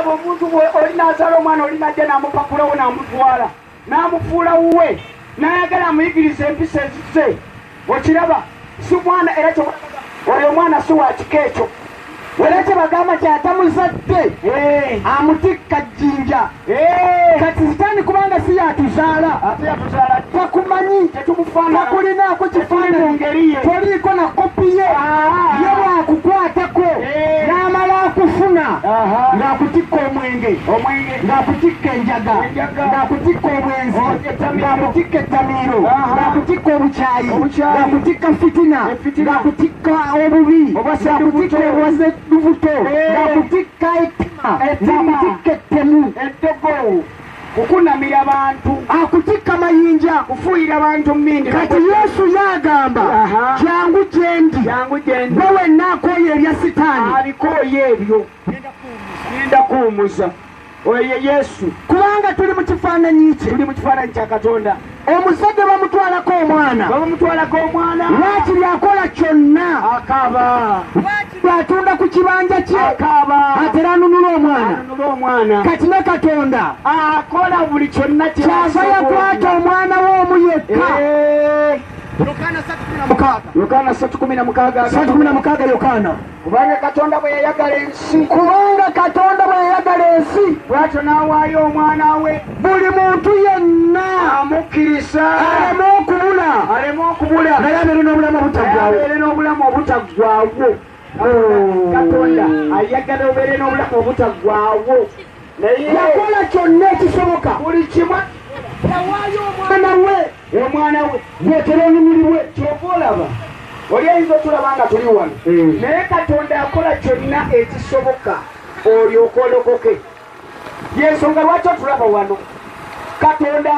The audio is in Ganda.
olaba omuntu olina asala omwana olina ajja n'amupakulawo n'amutwala n'amufuula wuwe n'ayagala amuyigiriza empisa ezise okiraba si mwana era oyo omwana si wa kika ekyo era kyebagamba kyatamuzadde amutiika jinja kati sitaani kubanga si yatuzaala takumanyi takulinaako kifaananyi toliiko na kopi ye ye bwakukwatako n'amala akufuna ng'akutikka omwenge ng'akutikka enjaga ng'akutikka obwenzi ng'akutikka ettamiiro ng'akutikka obukyayi ng'akutikka fitina ng'akutikka obubi ng'akutikka obwaze lubuto ng'akutikka ettima ng'akutikka ettemu eddogo kukunamira abantu akutikka mayinja kufuuyira abantu mmindi kati yesu yagamba jangu gyendi bwe wenna akooye ebya sitaani abikooye ebyo genda kuwumuza oyo ye yesu kubanga tuli mu kifaananyi kye tuli mu kifaananyi kya katonda omuzadde bamutwalako omwana lwakiri akola kyonna akaaba lwatunda ku kibanja kye akaaba ate era anunula omwana kati ne katonda akola buli kyonna kyava yakwata omwana w'omu yekka Yokaana 3:16 Yokaana kubanga katonda bwe yayagala ensi bw'atyo n'awaayo omwana we buli muntu yenna amukkiriza aleme okubula naye abeere n'obulamu obutaggwaawo katonda ayagala obeere n'obulamu obutaggwaawo naye yakola kyonna ekisoboka buli kimu yawaayo omwana we yeetera olumuli lwe kyova olaba oli ayinza otulaba nga tuli wano naye katonda akola kyonna ekisoboka olyoka olokoke yensonga lwaki otulaba wano katonda